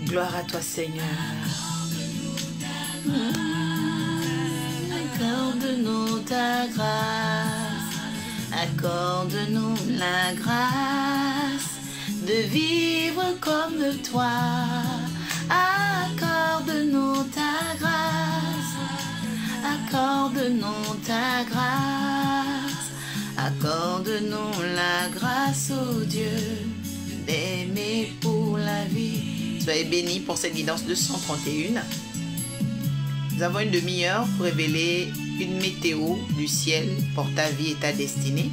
Gloire à toi, Seigneur. Accorde-nous ta grâce. Accorde-nous la grâce de vivre comme toi. Accorde-nous ta grâce. Accorde-nous ta grâce. Accorde-nous la grâce, ô Dieu, d'aimer pour la vie. Soyez bénis pour cette guidance 231. Nous avons une demi-heure pour révéler une météo du ciel pour ta vie et ta destinée.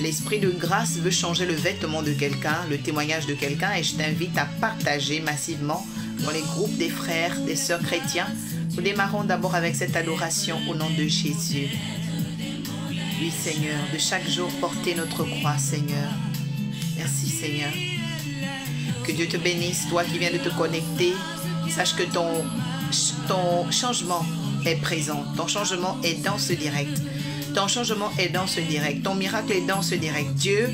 L'esprit de grâce veut changer le vêtement de quelqu'un, le témoignage de quelqu'un, et je t'invite à partager massivement dans les groupes des frères, des sœurs chrétiens. Nous démarrons d'abord avec cette adoration au nom de Jésus. Oui, Seigneur, de chaque jour porter notre croix, Seigneur. Merci, Seigneur. Que Dieu te bénisse, toi qui viens de te connecter. Sache que ton changement est présent. Ton changement est dans ce direct. Ton changement est dans ce direct. Ton miracle est dans ce direct. Dieu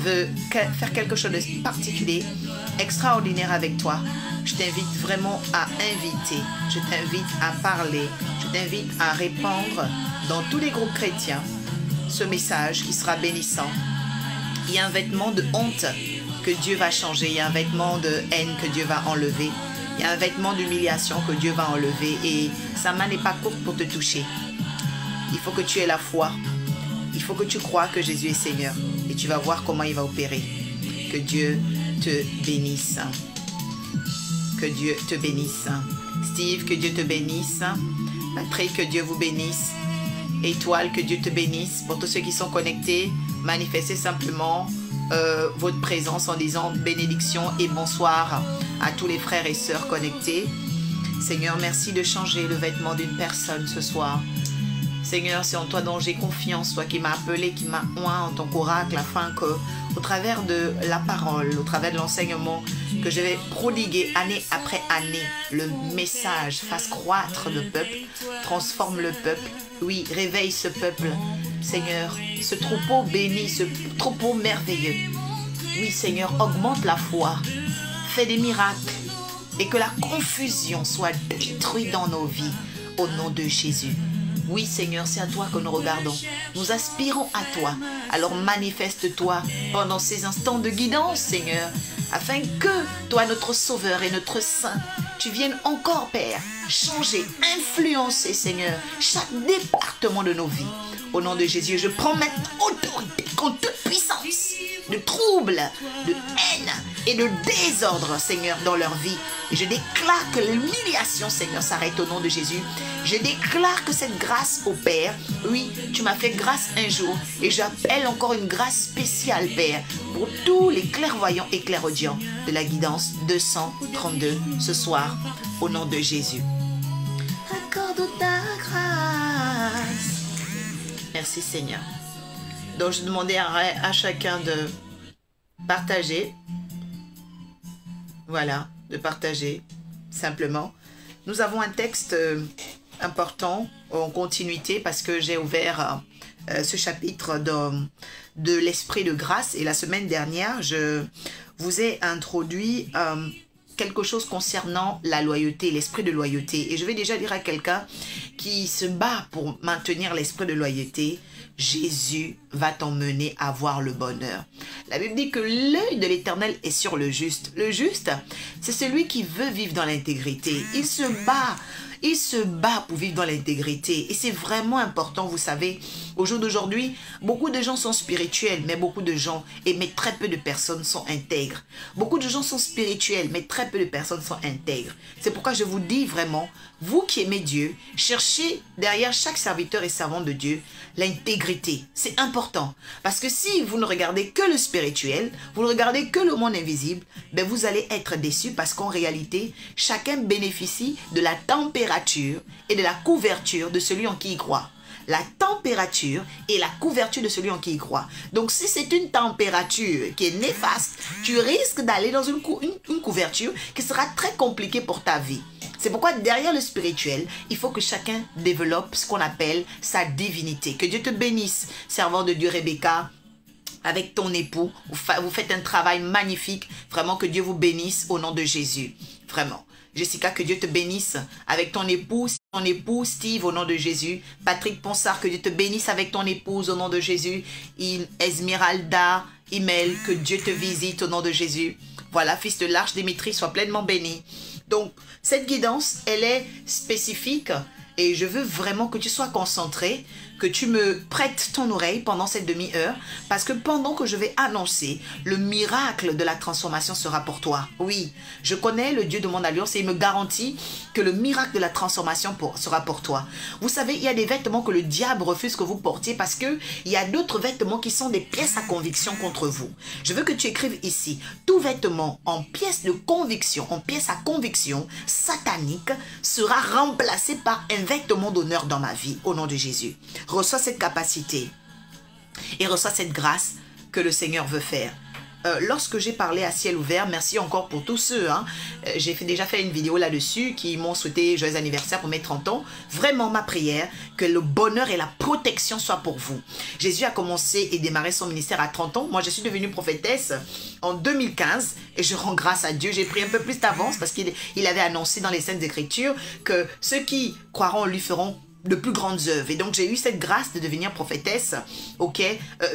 veut faire quelque chose de particulier, extraordinaire avec toi. Je t'invite vraiment à inviter. Je t'invite à parler. Je t'invite à répandre dans tous les groupes chrétiens ce message qui sera bénissant. Il y a un vêtement de honte que Dieu va changer. Il y a un vêtement de haine que Dieu va enlever. Il y a un vêtement d'humiliation que Dieu va enlever. Et sa main n'est pas courte pour te toucher. Il faut que tu aies la foi. Il faut que tu crois que Jésus est Seigneur. Et tu vas voir comment il va opérer. Que Dieu te bénisse. Que Dieu te bénisse. Steve, que Dieu te bénisse. Patrick, que Dieu vous bénisse. Étoile, que Dieu te bénisse. Pour tous ceux qui sont connectés, manifestez simplement votre présence en disant bénédiction et bonsoir à tous les frères et sœurs connectés. Seigneur, merci de changer le vêtement d'une personne ce soir. Seigneur, c'est en toi dont j'ai confiance, toi qui m'as appelé, qui m'as oint en ton oracle, afin que, au travers de la parole, au travers de l'enseignement que je vais prodiguer année après année, le message fasse croître le peuple, transforme le peuple. Oui, réveille ce peuple, Seigneur, ce troupeau béni, ce troupeau merveilleux. Oui, Seigneur, augmente la foi, fais des miracles et que la confusion soit détruite dans nos vies au nom de Jésus. Oui, Seigneur, c'est à toi que nous regardons. Nous aspirons à toi. Alors manifeste-toi pendant ces instants de guidance, Seigneur, afin que toi, notre Sauveur et notre Saint, tu viennes encore, Père, changer, influencer, Seigneur, chaque département de nos vies. Au nom de Jésus, je prends maintenant autorité contre toute puissance de trouble, de haine et de désordre, Seigneur, dans leur vie. Et je déclare que l'humiliation, Seigneur, s'arrête au nom de Jésus. Je déclare que cette grâce opère. Oui, tu m'as fait grâce un jour et j'appelle encore une grâce spéciale, Père, pour tous les clairvoyants et clairaudients de la guidance 232 ce soir, au nom de Jésus. Accorde ta grâce. Merci, Seigneur. Donc, je demandais à chacun de partager. Voilà, de partager, simplement. Nous avons un texte important en continuité parce que j'ai ouvert ce chapitre de l'esprit de grâce. Et la semaine dernière, je vous ai introduit quelque chose concernant la loyauté, l'esprit de loyauté. Et je vais déjà dire à quelqu'un qui se bat pour maintenir l'esprit de loyauté, Jésus va t'emmener à voir le bonheur. La Bible dit que l'œil de l'Éternel est sur le juste. Le juste, c'est celui qui veut vivre dans l'intégrité. Il se bat pour vivre dans l'intégrité. Et c'est vraiment important, vous savez, au jour d'aujourd'hui, beaucoup de gens sont spirituels, mais beaucoup de gens, mais très peu de personnes sont intègres. Beaucoup de gens sont spirituels, mais très peu de personnes sont intègres. C'est pourquoi je vous dis vraiment, vous qui aimez Dieu, cherchez derrière chaque serviteur et servante de Dieu l'intégrité. C'est important. Parce que si vous ne regardez que le spirituel, vous ne regardez que le monde invisible, ben vous allez être déçus parce qu'en réalité, chacun bénéficie de la température et de la couverture de celui en qui il croit. La température et la couverture de celui en qui il croit. Donc, si c'est une température qui est néfaste, tu risques d'aller dans une couverture qui sera très compliquée pour ta vie. C'est pourquoi derrière le spirituel, il faut que chacun développe ce qu'on appelle sa divinité. Que Dieu te bénisse, servant de Dieu Rebecca. Avec ton époux, vous faites un travail magnifique. Vraiment que Dieu vous bénisse au nom de Jésus. vraiment. Jessica, que Dieu te bénisse avec ton épouse Steve, au nom de Jésus. Patrick Ponsard, que Dieu te bénisse avec ton épouse, au nom de Jésus. Esmeralda, Imel, que Dieu te visite, au nom de Jésus. Voilà, fils de l'Arche, Dimitri, sois pleinement béni. Donc, cette guidance, elle est spécifique et je veux vraiment que tu sois concentré, que tu me prêtes ton oreille pendant cette demi-heure, parce que pendant que je vais annoncer, le miracle de la transformation sera pour toi. Oui, je connais le Dieu de mon alliance et il me garantit que le miracle de la transformation sera pour toi. Vous savez, il y a des vêtements que le diable refuse que vous portiez parce qu'il y a d'autres vêtements qui sont des pièces à conviction contre vous. Je veux que tu écrives ici, tout vêtement en pièces de conviction, en pièces à conviction satanique sera remplacé par un vêtement d'honneur dans ma vie, au nom de Jésus. Reçois cette capacité et reçois cette grâce que le Seigneur veut faire. Lorsque j'ai parlé à ciel ouvert, merci encore pour tous ceux, j'ai déjà fait une vidéo là-dessus qui m'ont souhaité joyeux anniversaire pour mes 30 ans. Vraiment ma prière, que le bonheur et la protection soient pour vous. Jésus a commencé et démarré son ministère à 30 ans. Moi, je suis devenue prophétesse en 2015 et je rends grâce à Dieu. J'ai pris un peu plus d'avance parce qu'il avait annoncé dans les Saintes Écritures que ceux qui croiront en lui feront de plus grandes œuvres. Et donc, j'ai eu cette grâce de devenir prophétesse,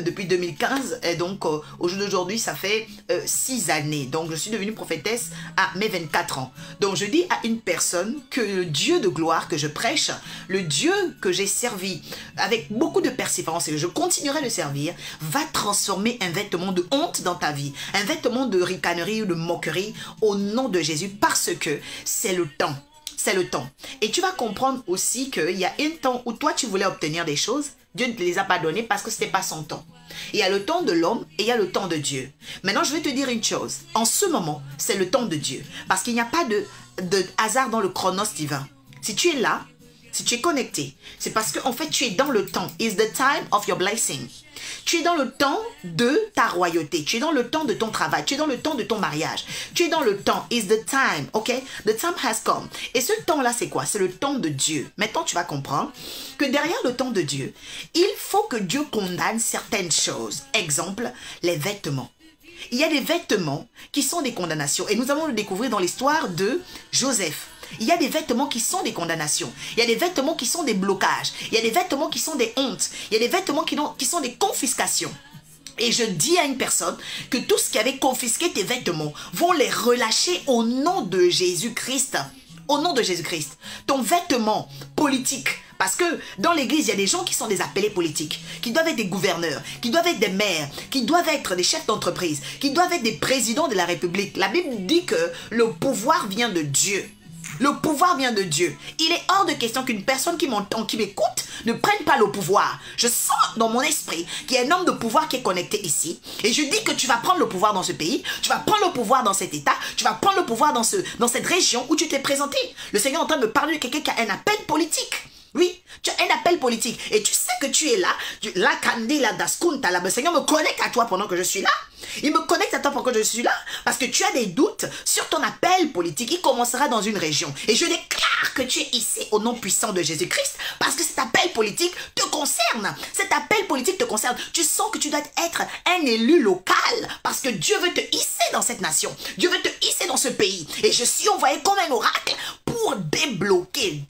depuis 2015. Et donc, au jour d'aujourd'hui, ça fait 6 années. Donc, je suis devenue prophétesse à mes 24 ans. Donc, je dis à une personne que le Dieu de gloire que je prêche, le Dieu que j'ai servi avec beaucoup de persévérance et que je continuerai de servir, va transformer un vêtement de honte dans ta vie, un vêtement de ricanerie ou de moquerie au nom de Jésus, parce que c'est le temps. C'est le temps. Et tu vas comprendre aussi qu'il y a un temps où toi tu voulais obtenir des choses, Dieu ne te les a pas données parce que ce n'était pas son temps. Il y a le temps de l'homme et il y a le temps de Dieu. Maintenant, je vais te dire une chose. En ce moment, c'est le temps de Dieu. Parce qu'il n'y a pas de hasard dans le chronos divin. Si tu es là, si tu es connecté, c'est parce qu'en fait, tu es dans le temps. It's the time of your blessing. Tu es dans le temps de ta royauté. Tu es dans le temps de ton travail. Tu es dans le temps de ton mariage. Tu es dans le temps. It's the time, ok? The time has come. Et ce temps-là, c'est quoi? C'est le temps de Dieu. Maintenant, tu vas comprendre que derrière le temps de Dieu, il faut que Dieu condamne certaines choses. Exemple, les vêtements. Il y a des vêtements qui sont des condamnations. Et nous allons le découvrir dans l'histoire de Joseph. Il y a des vêtements qui sont des condamnations. Il y a des vêtements qui sont des blocages. Il y a des vêtements qui sont des hontes. Il y a des vêtements qui sont des confiscations. Et je dis à une personne que tout ce qui avait confisqué tes vêtements vont les relâcher au nom de Jésus-Christ. Au nom de Jésus-Christ. Ton vêtement politique. Parce que dans l'église, il y a des gens qui sont des appelés politiques, qui doivent être des gouverneurs, qui doivent être des maires, qui doivent être des chefs d'entreprise, qui doivent être des présidents de la République. La Bible dit que le pouvoir vient de Dieu. Le pouvoir vient de Dieu. Il est hors de question qu'une personne qui m'entend, qui m'écoute, ne prenne pas le pouvoir. Je sens dans mon esprit qu'il y a un homme de pouvoir qui est connecté ici. Et je dis que tu vas prendre le pouvoir dans ce pays, tu vas prendre le pouvoir dans cet état, tu vas prendre le pouvoir dans cette région où tu t'es présenté. Le Seigneur est en train de me parler de quelqu'un qui a un appel politique. Oui, tu as un appel politique. Et tu sais que tu es là. La candela daskunta, le Seigneur me connecte à toi pendant que je suis là. Il me connecte à toi pendant que je suis là. Parce que tu as des doutes sur ton appel politique. Il commencera dans une région. Et je déclare que tu es ici au nom puissant de Jésus-Christ. Parce que cet appel politique te concerne. Cet appel politique te concerne. Tu sens que tu dois être un élu local. Parce que Dieu veut te hisser dans cette nation. Dieu veut te hisser dans ce pays. Et je suis envoyé comme un oracle pour débloquer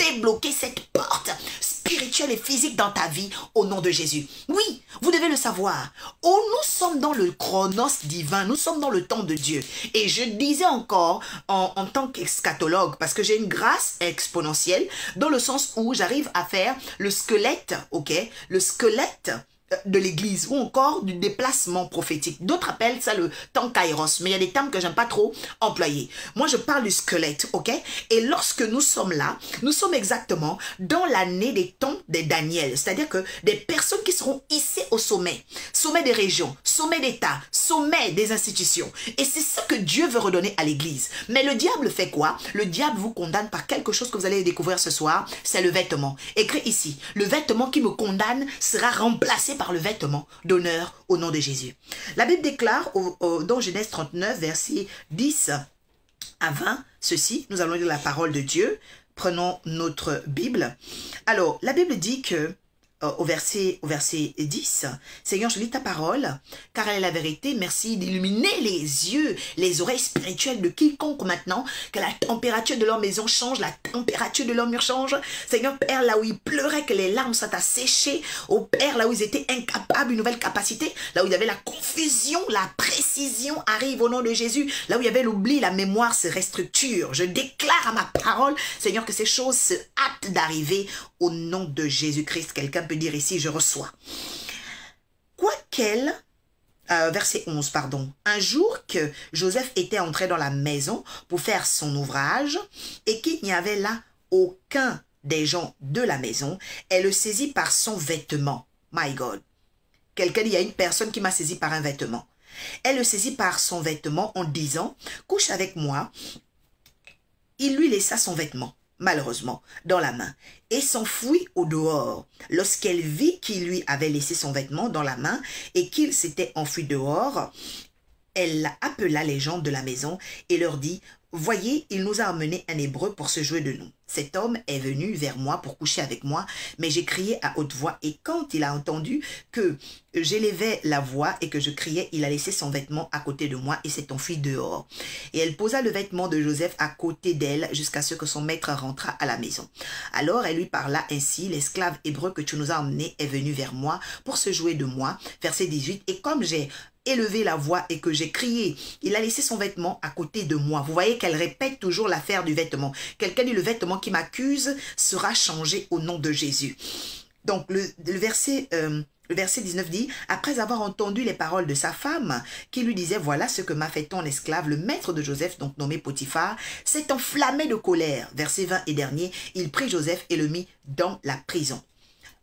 cette porte spirituelle et physique dans ta vie au nom de Jésus. Oui, vous devez le savoir. Oh, nous sommes dans le chronos divin, nous sommes dans le temps de Dieu. Et je disais encore en tant qu'eschatologue, parce que j'ai une grâce exponentielle dans le sens où j'arrive à faire le squelette, ok? Le squelette de l'église ou encore du déplacement prophétique. D'autres appellent ça le temps kairos, mais il y a des termes que j'aime pas trop employer. Moi, je parle du squelette, ok? Et lorsque nous sommes là, nous sommes exactement dans l'année des temps des Daniel, c'est-à-dire que des personnes qui seront hissées au sommet, sommet des régions, sommet d'État, sommet des institutions. Et c'est ça que Dieu veut redonner à l'église. Mais le diable fait quoi? Le diable vous condamne par quelque chose que vous allez découvrir ce soir, c'est le vêtement. Écrit ici, le vêtement qui me condamne sera remplacé par le vêtement d'honneur au nom de Jésus. La Bible déclare dans Genèse 39, versets 10 à 20, ceci, nous allons lire la parole de Dieu. Prenons notre Bible. Alors, la Bible dit que au verset 10, Seigneur, je lis ta parole, car elle est la vérité. Merci d'illuminer les yeux, les oreilles spirituelles de quiconque maintenant, que la température de leur maison change, la température de leur mur change. Seigneur, Père, là où ils pleuraient, que les larmes soient asséchées. Au Père, là où ils étaient incapables, une nouvelle capacité, là où il y avait la confusion, la précision arrive au nom de Jésus. Là où il y avait l'oubli, la mémoire se restructure. Je déclare à ma parole, Seigneur, que ces choses se hâtent d'arriver au nom de Jésus-Christ. Quelqu'un peut dire ici, je reçois. Quoiqu'elle, verset 11, pardon. Un jour que Joseph était entré dans la maison pour faire son ouvrage et qu'il n'y avait là aucun des gens de la maison, elle le saisit par son vêtement. My God. Quelqu'un dit, il y a une personne qui m'a saisi par un vêtement. Elle le saisit par son vêtement en disant, couche avec moi. Il lui laissa son vêtement, malheureusement, dans la main et s'enfuit au dehors. Lorsqu'elle vit qu'il lui avait laissé son vêtement dans la main et qu'il s'était enfui dehors, elle appela les gens de la maison et leur dit, voyez, il nous a amené un Hébreu pour se jouer de nous. Cet homme est venu vers moi pour coucher avec moi, mais j'ai crié à haute voix et quand il a entendu que j'élevais la voix et que je criais, il a laissé son vêtement à côté de moi et s'est enfui dehors. Et elle posa le vêtement de Joseph à côté d'elle jusqu'à ce que son maître rentra à la maison. Alors elle lui parla ainsi, l'esclave hébreu que tu nous as emmené est venu vers moi pour se jouer de moi. Verset 18, et comme j'ai élevé la voix et que j'ai crié, il a laissé son vêtement à côté de moi. Vous voyez qu'elle répète toujours l'affaire du vêtement. Quelqu'un dit, le vêtement qui m'accuse sera changé au nom de Jésus. Donc le verset 19 dit, après avoir entendu les paroles de sa femme, qui lui disait, voilà ce que m'a fait ton esclave, le maître de Joseph, donc nommé Potiphar, s'est enflammé de colère. Verset 20 et dernier, il prit Joseph et le mit dans la prison.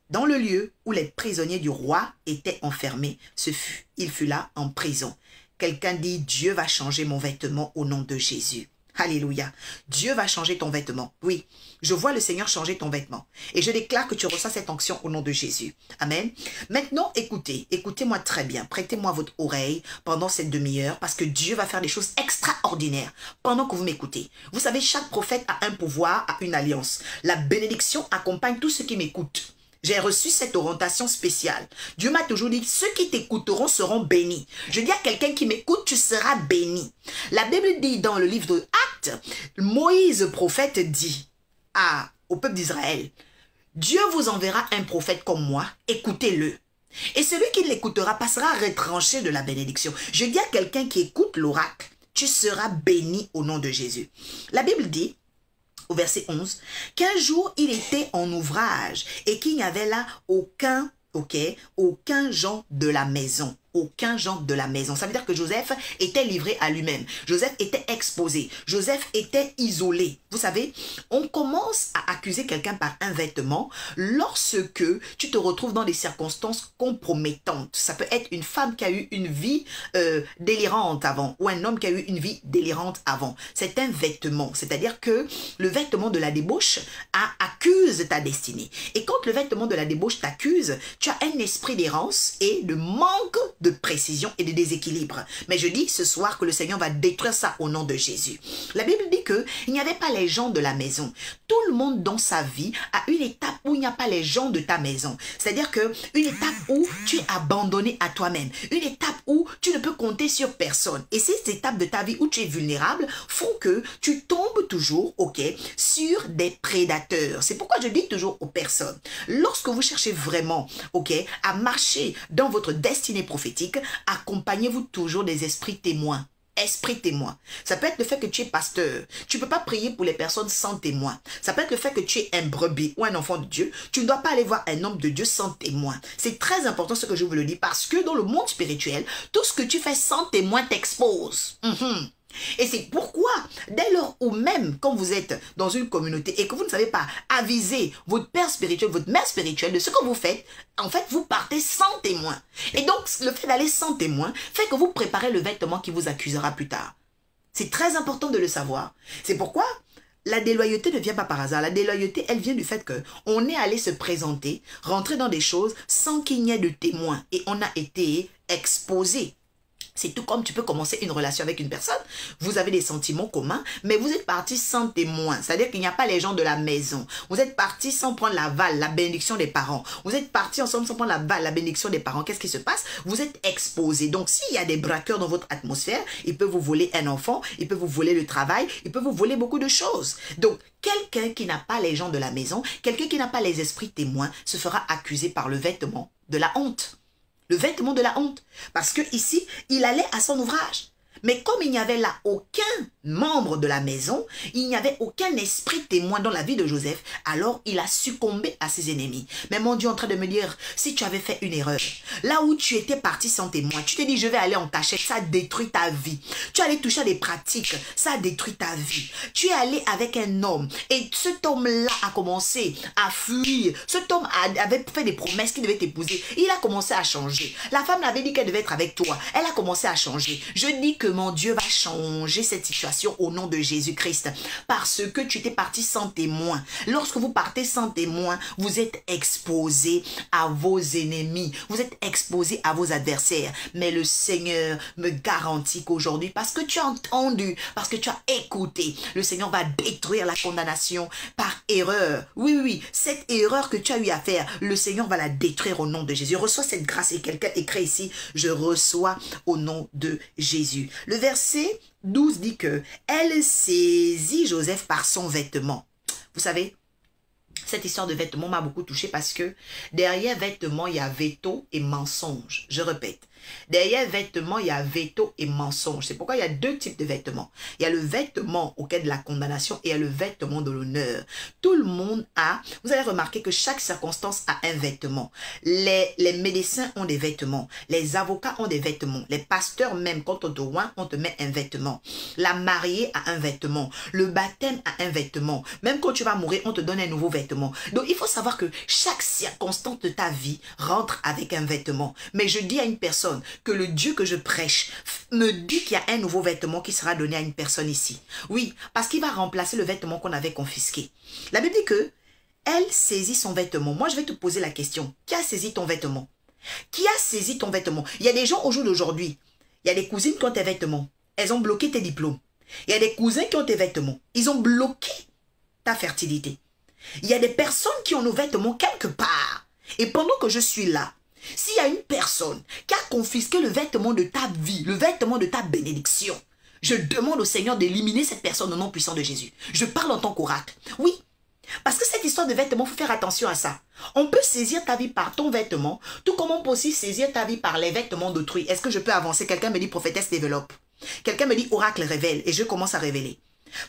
Dans le lieu où les prisonniers du roi étaient enfermés, il fut là en prison. Quelqu'un dit, Dieu va changer mon vêtement au nom de Jésus. Alléluia. Dieu va changer ton vêtement. Oui, je vois le Seigneur changer ton vêtement. Et je déclare que tu reçois cette onction au nom de Jésus. Amen. Maintenant, écoutez-moi très bien. Prêtez-moi votre oreille pendant cette demi-heure parce que Dieu va faire des choses extraordinaires pendant que vous m'écoutez. Vous savez, chaque prophète a un pouvoir, a une alliance. La bénédiction accompagne tous ceux qui m'écoutent. J'ai reçu cette orientation spéciale. Dieu m'a toujours dit, ceux qui t'écouteront seront bénis. Je dis à quelqu'un qui m'écoute, tu seras béni. La Bible dit dans le livre de Actes, Moïse, prophète, dit au peuple d'Israël, Dieu vous enverra un prophète comme moi, écoutez-le. Et celui qui l'écoutera passera retranché de la bénédiction. Je dis à quelqu'un qui écoute l'oracle, tu seras béni au nom de Jésus. La Bible dit, au verset 11, qu'un jour il était en ouvrage et qu'il n'y avait là aucun genre de la maison. Aucun genre de la maison. Ça veut dire que Joseph était livré à lui-même. Joseph était exposé. Joseph était isolé. Vous savez, on commence à accuser quelqu'un par un vêtement lorsque tu te retrouves dans des circonstances compromettantes. Ça peut être une femme qui a eu une vie délirante avant ou un homme qui a eu une vie délirante avant. C'est un vêtement. C'est-à-dire que le vêtement de la débauche accuse ta destinée. Et quand le vêtement de la débauche t'accuse, tu as un esprit d'errance et de manque de précision et de déséquilibre. Mais je dis ce soir que le Seigneur va détruire ça au nom de Jésus. La Bible dit qu'il n'y avait pas les gens de la maison. Tout le monde dans sa vie a une étape où il n'y a pas les gens de ta maison. C'est-à-dire une étape où tu es abandonné à toi-même. Une étape où tu ne peux compter sur personne. Et ces étapes de ta vie où tu es vulnérable font que tu tombes toujours, sur des prédateurs. C'est pourquoi je dis toujours aux personnes, lorsque vous cherchez vraiment, à marcher dans votre destinée prophétique, accompagnez-vous toujours des esprits témoins. Esprit témoin. Ça peut être le fait que tu es pasteur. Tu ne peux pas prier pour les personnes sans témoin. Ça peut être le fait que tu es un brebis ou un enfant de Dieu. Tu ne dois pas aller voir un homme de Dieu sans témoin. C'est très important ce que je vous le dis parce que dans le monde spirituel, tout ce que tu fais sans témoin t'expose. Et c'est pourquoi, dès lors où même quand vous êtes dans une communauté et que vous ne savez pas aviser votre père spirituel, votre mère spirituelle de ce que vous faites, en fait, vous partez sans témoin. Et donc, le fait d'aller sans témoin fait que vous préparez le vêtement qui vous accusera plus tard. C'est très important de le savoir. C'est pourquoi la déloyauté ne vient pas par hasard. La déloyauté, elle vient du fait qu'on est allé se présenter, rentrer dans des choses sans qu'il n'y ait de témoin. Et on a été exposé. C'est tout comme tu peux commencer une relation avec une personne, vous avez des sentiments communs, mais vous êtes partis sans témoin. C'est-à-dire qu'il n'y a pas les gens de la maison. Vous êtes partis sans prendre l'aval, la bénédiction des parents. Vous êtes partis ensemble sans prendre l'aval, la bénédiction des parents. Qu'est-ce qui se passe? Vous êtes exposés. Donc, s'il y a des braqueurs dans votre atmosphère, ils peuvent vous voler un enfant, ils peuvent vous voler le travail, ils peuvent vous voler beaucoup de choses. Donc, quelqu'un qui n'a pas les gens de la maison, quelqu'un qui n'a pas les esprits témoins, se fera accuser par le vêtement de la honte. Le vêtement de la honte. Parce que ici, il allait à son ouvrage. Mais comme il n'y avait là aucun membre de la maison, il n'y avait aucun esprit témoin dans la vie de Joseph, alors il a succombé à ses ennemis. Mais mon Dieu est en train de me dire, si tu avais fait une erreur, là où tu étais parti sans témoin, tu t'es dit je vais aller en cachette, ça a détruit ta vie. Tu es allé toucher à des pratiques, ça a détruit ta vie. Tu es allé avec un homme et cet homme-là a commencé à fuir. Cet homme avait fait des promesses qu'il devait t'épouser. Il a commencé à changer. La femme l'avait dit qu'elle devait être avec toi. Elle a commencé à changer. Je dis que mon Dieu va changer cette situation au nom de Jésus-Christ. Parce que tu étais parti sans témoin. Lorsque vous partez sans témoin, vous êtes exposé à vos ennemis. Vous êtes exposé à vos adversaires. Mais le Seigneur me garantit qu'aujourd'hui, parce que tu as entendu, parce que tu as écouté, le Seigneur va détruire la condamnation par erreur. Oui, oui, oui. Cette erreur que tu as eu à faire, le Seigneur va la détruire au nom de Jésus. Reçois cette grâce et quelqu'un écrit ici, je reçois au nom de Jésus. Le verset 12 dit que elle saisit Joseph par son vêtement. Vous savez, cette histoire de vêtements m'a beaucoup touché parce que derrière vêtements, il y a veto et mensonge. Je répète. Derrière vêtements, il y a veto et mensonge. C'est pourquoi il y a deux types de vêtements. Il y a le vêtement auquel de la condamnation et il y a le vêtement de l'honneur. Tout le monde a, vous allez remarquer que chaque circonstance a un vêtement. Les médecins ont des vêtements. Les avocats ont des vêtements. Les pasteurs même, quand on te oint, on te met un vêtement. La mariée a un vêtement. Le baptême a un vêtement. Même quand tu vas mourir, on te donne un nouveau vêtement. Donc il faut savoir que chaque circonstance de ta vie rentre avec un vêtement. Mais je dis à une personne, que le Dieu que je prêche me dit qu'il y a un nouveau vêtement qui sera donné à une personne ici. Oui, parce qu'il va remplacer le vêtement qu'on avait confisqué. La Bible dit que elle saisit son vêtement. Moi, je vais te poser la question. Qui a saisi ton vêtement? Qui a saisi ton vêtement? Il y a des gens au jour d'aujourd'hui. Il y a des cousines qui ont tes vêtements. Elles ont bloqué tes diplômes. Il y a des cousins qui ont tes vêtements. Ils ont bloqué ta fertilité. Il y a des personnes qui ont nos vêtements quelque part. Et pendant que je suis là, s'il y a une personne qui a confisqué le vêtement de ta vie, le vêtement de ta bénédiction, je demande au Seigneur d'éliminer cette personne au nom puissant de Jésus. Je parle en tant qu'oracle. Oui, parce que cette histoire de vêtements, il faut faire attention à ça. On peut saisir ta vie par ton vêtement, tout comme on peut aussi saisir ta vie par les vêtements d'autrui. Est-ce que je peux avancer? Quelqu'un me dit prophétesse développe. Quelqu'un me dit oracle révèle et je commence à révéler.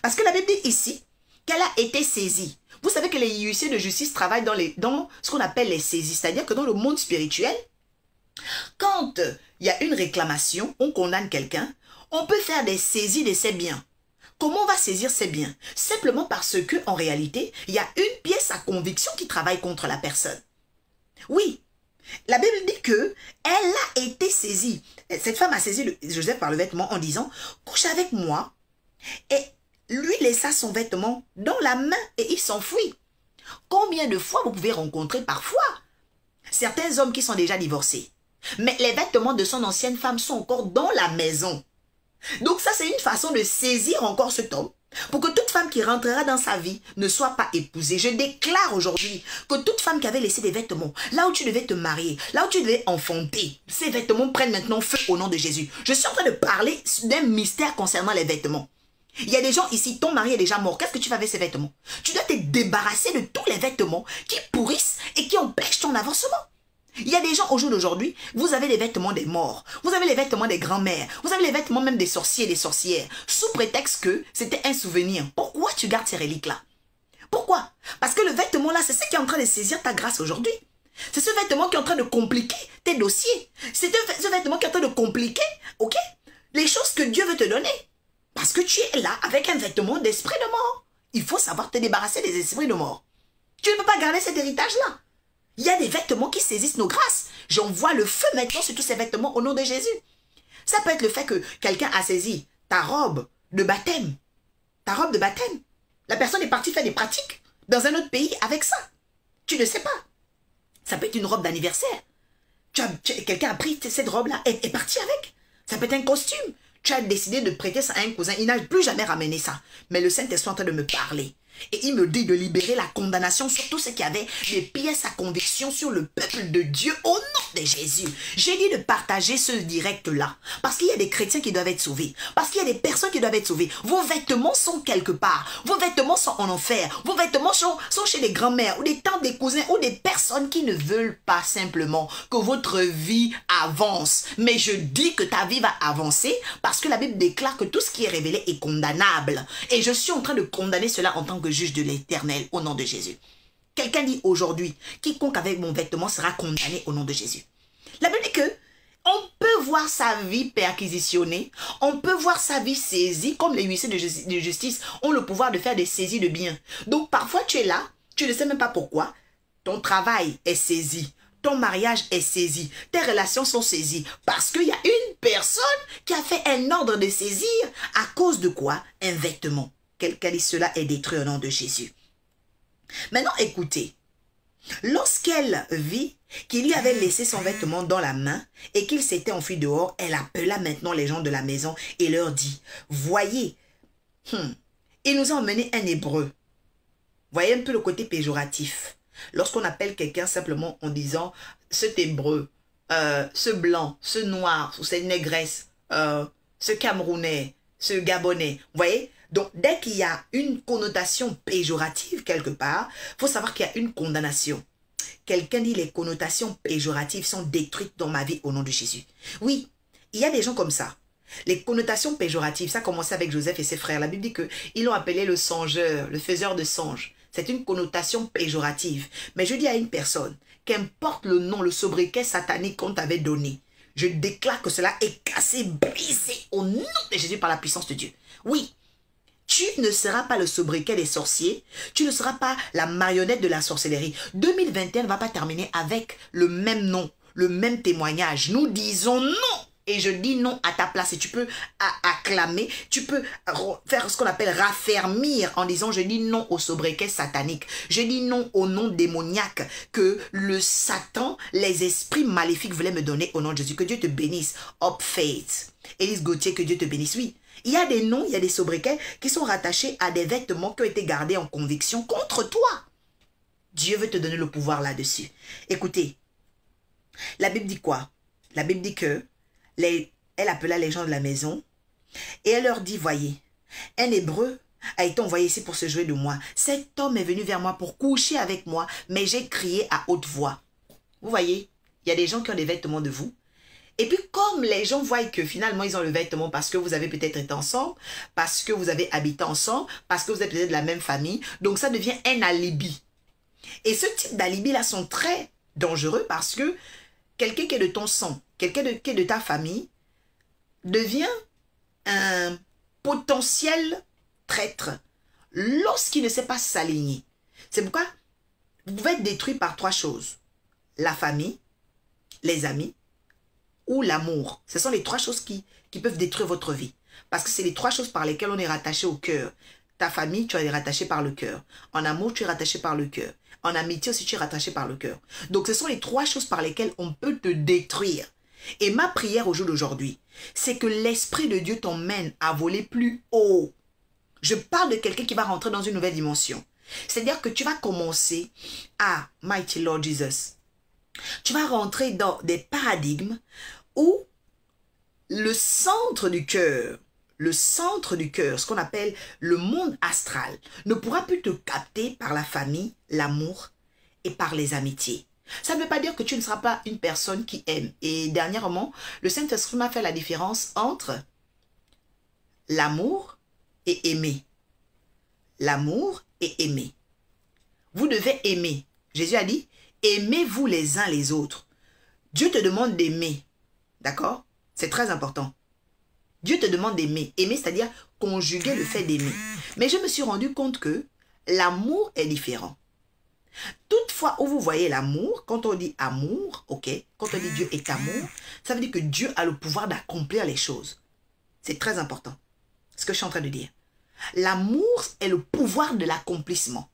Parce que la Bible dit ici qu'elle a été saisie. Vous savez que les huissiers de justice travaillent dans ce qu'on appelle les saisies. C'est-à-dire que dans le monde spirituel, quand il y a une réclamation, on condamne quelqu'un, on peut faire des saisies de ses biens. Comment on va saisir ses biens? Simplement parce que en réalité, il y a une pièce à conviction qui travaille contre la personne. Oui, la Bible dit que elle a été saisie. Cette femme a saisi Joseph par le vêtement en disant « Couche avec moi » et lui laissa son vêtement dans la main et il s'enfuit. Combien de fois vous pouvez rencontrer parfois certains hommes qui sont déjà divorcés, mais les vêtements de son ancienne femme sont encore dans la maison. Donc ça, c'est une façon de saisir encore cet homme pour que toute femme qui rentrera dans sa vie ne soit pas épousée. Je déclare aujourd'hui que toute femme qui avait laissé des vêtements, là où tu devais te marier, là où tu devais enfanter, ces vêtements prennent maintenant feu au nom de Jésus. Je suis en train de parler d'un mystère concernant les vêtements. Il y a des gens ici, ton mari est déjà mort. Qu'est-ce que tu fais avec ces vêtements? Tu dois te débarrasser de tous les vêtements qui pourrissent et qui empêchent ton avancement. Il y a des gens au jour d'aujourd'hui, vous avez les vêtements des morts, vous avez les vêtements des grands-mères, vous avez les vêtements même des sorciers et des sorcières, sous prétexte que c'était un souvenir. Pourquoi tu gardes ces reliques-là? Pourquoi? Parce que le vêtement-là, c'est ce qui est en train de saisir ta grâce aujourd'hui. C'est ce vêtement qui est en train de compliquer tes dossiers. C'est ce vêtement qui est en train de compliquer, ok, les choses que Dieu veut te donner. Parce que tu es là avec un vêtement d'esprit de mort. Il faut savoir te débarrasser des esprits de mort. Tu ne peux pas garder cet héritage-là. Il y a des vêtements qui saisissent nos grâces. J'envoie le feu maintenant sur tous ces vêtements au nom de Jésus. Ça peut être le fait que quelqu'un a saisi ta robe de baptême. Ta robe de baptême. La personne est partie faire des pratiques dans un autre pays avec ça. Tu ne sais pas. Ça peut être une robe d'anniversaire. Quelqu'un a pris cette robe-là et est parti avec. Ça peut être un costume. Tu as décidé de prêter ça à un cousin. Il n'a plus jamais ramené ça. Mais le Saint-Esprit est en train de me parler. Et il me dit de libérer la condamnation sur tout ce qui avait des pièces à conviction sur le peuple de Dieu au nom de Jésus. J'ai dit de partager ce direct-là. Parce qu'il y a des chrétiens qui doivent être sauvés. Parce qu'il y a des personnes qui doivent être sauvées. Vos vêtements sont quelque part. Vos vêtements sont en enfer. Vos vêtements sont chez les grands-mères ou des tantes, des cousins ou des personnes qui ne veulent pas simplement que votre vie avance. Mais je dis que ta vie va avancer parce que la Bible déclare que tout ce qui est révélé est condamnable. Et je suis en train de condamner cela en tant que juge de l'Éternel au nom de Jésus. Quelqu'un dit aujourd'hui, quiconque avec mon vêtement sera condamné au nom de Jésus. La Bible dit que on peut voir sa vie perquisitionnée, on peut voir sa vie saisie, comme les huissiers de justice ont le pouvoir de faire des saisies de biens. Donc parfois tu es là, tu ne sais même pas pourquoi, ton travail est saisi, ton mariage est saisi, tes relations sont saisies, parce qu'il y a une personne qui a fait un ordre de saisir à cause de quoi? Un vêtement. Quelqu'un dit cela est détruit au nom de Jésus. Maintenant, écoutez. Lorsqu'elle vit qu'il lui avait laissé son vêtement dans la main et qu'il s'était enfui dehors, elle appela maintenant les gens de la maison et leur dit, voyez, il nous a emmené un Hébreu. Voyez un peu le côté péjoratif. Lorsqu'on appelle quelqu'un simplement en disant, cet Hébreu, ce blanc, ce noir, ou cette négresse, ce Camerounais, ce Gabonais, vous voyez? Donc, dès qu'il y a une connotation péjorative quelque part, il faut savoir qu'il y a une condamnation. Quelqu'un dit les connotations péjoratives sont détruites dans ma vie au nom de Jésus. Oui, il y a des gens comme ça. Les connotations péjoratives, ça a commencé avec Joseph et ses frères. La Bible dit qu'ils l'ont appelé le songeur, le faiseur de songes. C'est une connotation péjorative. Mais je dis à une personne, qu'importe le nom, le sobriquet satanique qu'on t'avait donné, je déclare que cela est cassé, brisé au nom de Jésus par la puissance de Dieu. Oui. Tu ne seras pas le sobriquet des sorciers. Tu ne seras pas la marionnette de la sorcellerie. 2021 ne va pas terminer avec le même nom, le même témoignage. Nous disons non. Et je dis non à ta place. Et tu peux acclamer, tu peux faire ce qu'on appelle raffermir en disant je dis non au sobriquet satanique. Je dis non au nom démoniaque que le Satan, les esprits maléfiques voulaient me donner au nom de Jésus. Que Dieu te bénisse. Up Faith. Élise Gauthier, que Dieu te bénisse. Oui. Il y a des noms, il y a des sobriquets qui sont rattachés à des vêtements qui ont été gardés en conviction contre toi. Dieu veut te donner le pouvoir là-dessus. Écoutez, la Bible dit quoi? La Bible dit que elle appela les gens de la maison et elle leur dit, voyez, un Hébreu a été envoyé ici pour se jouer de moi. Cet homme est venu vers moi pour coucher avec moi, mais j'ai crié à haute voix. Vous voyez, il y a des gens qui ont des vêtements de vous. Et puis comme les gens voient que finalement ils ont le vêtement parce que vous avez peut-être été ensemble, parce que vous avez habité ensemble, parce que vous êtes peut-être de la même famille, donc ça devient un alibi. Et ce type d'alibi-là sont très dangereux parce que quelqu'un qui est de ton sang, quelqu'un qui est de ta famille, devient un potentiel traître lorsqu'il ne sait pas s'aligner. C'est pourquoi vous pouvez être détruit par trois choses. La famille, les amis, ou l'amour. Ce sont les trois choses qui peuvent détruire votre vie. Parce que c'est les trois choses par lesquelles on est rattaché au cœur. Ta famille, tu es rattaché par le cœur. En amour, tu es rattaché par le cœur. En amitié aussi, tu es rattaché par le cœur. Donc, ce sont les trois choses par lesquelles on peut te détruire. Et ma prière au jour d'aujourd'hui, c'est que l'Esprit de Dieu t'emmène à voler plus haut. Je parle de quelqu'un qui va rentrer dans une nouvelle dimension. C'est-à-dire que tu vas commencer à, Mighty Lord Jesus, tu vas rentrer dans des paradigmes où le centre du cœur, ce qu'on appelle le monde astral, ne pourra plus te capter par la famille, l'amour et par les amitiés. Ça ne veut pas dire que tu ne seras pas une personne qui aime. Et dernièrement, le Saint-Esprit m'a fait la différence entre l'amour et aimer. L'amour et aimer. Vous devez aimer. Jésus a dit, aimez-vous les uns les autres. Dieu te demande d'aimer. D'accord? C'est très important. Dieu te demande d'aimer. Aimer, c'est-à-dire conjuguer le fait d'aimer. Mais je me suis rendu compte que l'amour est différent. Toutefois, où vous voyez l'amour, quand on dit amour, ok, quand on dit Dieu est amour, ça veut dire que Dieu a le pouvoir d'accomplir les choses. C'est très important. Ce que je suis en train de dire. L'amour est le pouvoir de l'accomplissement.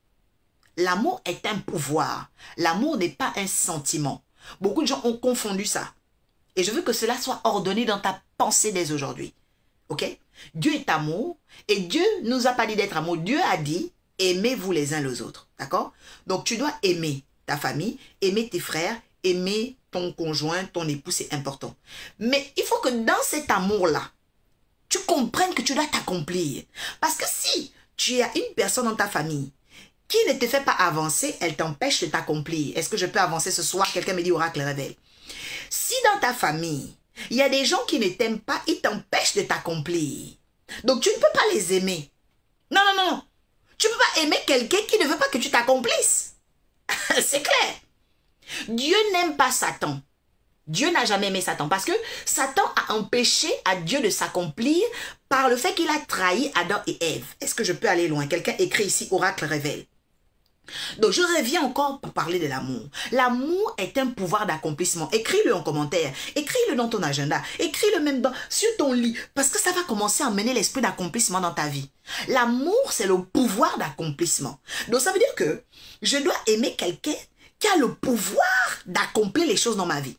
L'amour est un pouvoir. L'amour n'est pas un sentiment. Beaucoup de gens ont confondu ça. Et je veux que cela soit ordonné dans ta pensée dès aujourd'hui. Ok? Dieu est amour et Dieu ne nous a pas dit d'être amour. Dieu a dit, aimez-vous les uns les autres. D'accord? Donc tu dois aimer ta famille, aimer tes frères, aimer ton conjoint, ton époux, c'est important. Mais il faut que dans cet amour-là, tu comprennes que tu dois t'accomplir. Parce que si tu as une personne dans ta famille qui ne te fait pas avancer, elle t'empêche de t'accomplir. Est-ce que je peux avancer ce soir? Quelqu'un me dit oracle révèle. Si dans ta famille, il y a des gens qui ne t'aiment pas, ils t'empêchent de t'accomplir. Donc tu ne peux pas les aimer. Non, non, non, non. Tu ne peux pas aimer quelqu'un qui ne veut pas que tu t'accomplisses. C'est clair. Dieu n'aime pas Satan. Dieu n'a jamais aimé Satan parce que Satan a empêché à Dieu de s'accomplir par le fait qu'il a trahi Adam et Ève. Est-ce que je peux aller loin? Quelqu'un écrit ici, oracle révèle. Donc je reviens encore pour parler de l'amour. L'amour est un pouvoir d'accomplissement. Écris-le en commentaire, écris-le dans ton agenda, écris-le même sur ton lit parce que ça va commencer à mener l'esprit d'accomplissement dans ta vie. L'amour, c'est le pouvoir d'accomplissement. Donc ça veut dire que je dois aimer quelqu'un qui a le pouvoir d'accomplir les choses dans ma vie.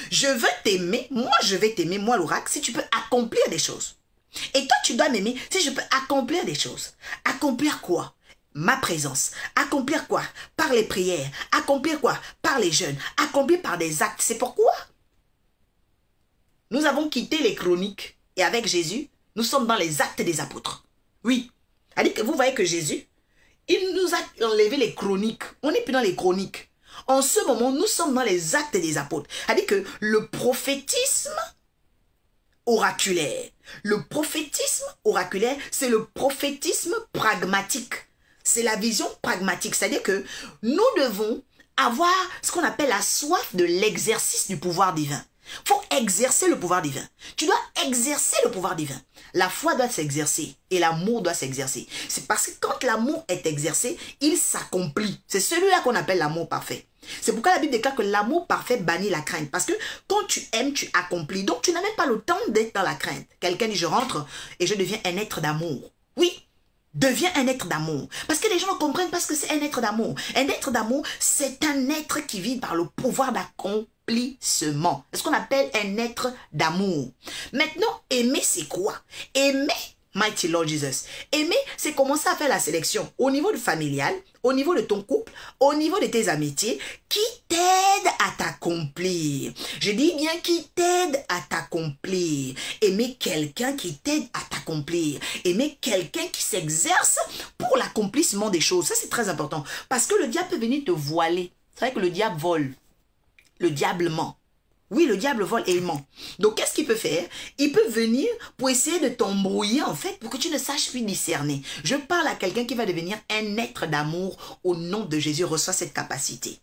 Je veux t'aimer, moi je vais t'aimer, moi l'oracle, si tu peux accomplir des choses. Et toi tu dois m'aimer si je peux accomplir des choses. Accomplir quoi? Ma présence. Accomplir quoi? Par les prières. Accomplir quoi? Par les jeûnes. Accomplir par des actes. C'est pourquoi nous avons quitté les chroniques et avec Jésus, nous sommes dans les actes des apôtres. Oui. C'est-à-dire que vous voyez que Jésus, il nous a enlevé les chroniques. On n'est plus dans les chroniques. En ce moment, nous sommes dans les actes des apôtres. C'est-à-dire que le prophétisme oraculaire. Le prophétisme oraculaire, c'est le prophétisme pragmatique. C'est la vision pragmatique. C'est-à-dire que nous devons avoir ce qu'on appelle la soif de l'exercice du pouvoir divin. Il faut exercer le pouvoir divin. Tu dois exercer le pouvoir divin. La foi doit s'exercer et l'amour doit s'exercer. C'est parce que quand l'amour est exercé, il s'accomplit. C'est celui-là qu'on appelle l'amour parfait. C'est pourquoi la Bible déclare que l'amour parfait bannit la crainte. Parce que quand tu aimes, tu accomplis. Donc tu n'as même pas le temps d'être dans la crainte. Quelqu'un dit, je rentre et je deviens un être d'amour. Oui. Deviens un être d'amour. Parce que les gens ne comprennent pas ce que c'est un être d'amour. Un être d'amour, c'est un être qui vit par le pouvoir d'accomplissement. C'est ce qu'on appelle un être d'amour. Maintenant, aimer, c'est quoi? Aimer, Mighty Lord Jesus. Aimer, c'est commencer à faire la sélection au niveau du familial, au niveau de ton couple, au niveau de tes amitiés, qui t'aident à t'accomplir. Je dis bien qui t'aide à t'accomplir. Aimer quelqu'un qui t'aide à t'accomplir. Aimer quelqu'un qui s'exerce pour l'accomplissement des choses. Ça, c'est très important. Parce que le diable peut venir te voiler. C'est vrai que le diable vole. Le diable ment. Oui, le diable vole et il ment. Donc, qu'est-ce qu'il peut faire? Il peut venir pour essayer de t'embrouiller, en fait, pour que tu ne saches plus discerner. Je parle à quelqu'un qui va devenir un être d'amour au nom de Jésus, reçoit cette capacité.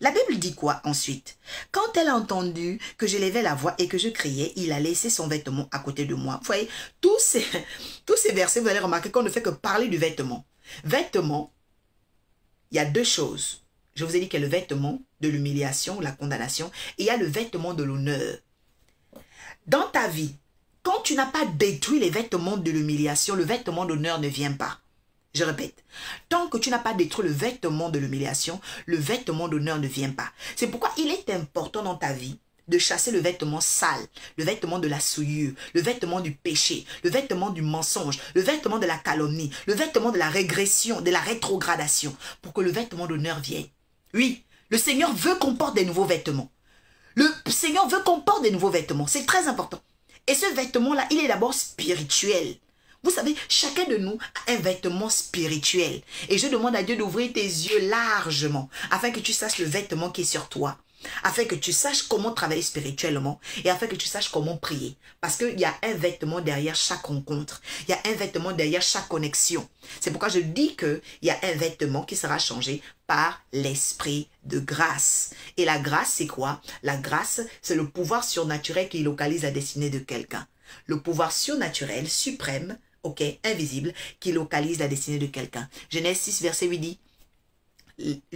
La Bible dit quoi ensuite? Quand elle a entendu que j'élevais la voix et que je criais, il a laissé son vêtement à côté de moi. Vous voyez, tous ces versets, vous allez remarquer qu'on ne fait que parler du vêtement. Vêtement, il y a deux choses. Je vous ai dit qu'il y a le vêtement de l'humiliation, la condamnation, et il y a le vêtement de l'honneur. Dans ta vie, quand tu n'as pas détruit les vêtements de l'humiliation, le vêtement d'honneur ne vient pas. Je répète, tant que tu n'as pas détruit le vêtement de l'humiliation, le vêtement d'honneur ne vient pas. C'est pourquoi il est important dans ta vie de chasser le vêtement sale, le vêtement de la souillure, le vêtement du péché, le vêtement du mensonge, le vêtement de la calomnie, le vêtement de la régression, de la rétrogradation, pour que le vêtement d'honneur vienne. Oui, le Seigneur veut qu'on porte des nouveaux vêtements. Le Seigneur veut qu'on porte des nouveaux vêtements. C'est très important. Et ce vêtement-là, il est d'abord spirituel. Vous savez, chacun de nous a un vêtement spirituel. Et je demande à Dieu d'ouvrir tes yeux largement, afin que tu saches le vêtement qui est sur toi. Afin que tu saches comment travailler spirituellement et afin que tu saches comment prier. Parce qu'il y a un vêtement derrière chaque rencontre. Il y a un vêtement derrière chaque connexion. C'est pourquoi je dis qu'il y a un vêtement qui sera changé par l'esprit de grâce. Et la grâce, c'est quoi? La grâce, c'est le pouvoir surnaturel qui localise la destinée de quelqu'un. Le pouvoir surnaturel, suprême, ok, invisible, qui localise la destinée de quelqu'un. Genèse 6, verset 8 dit,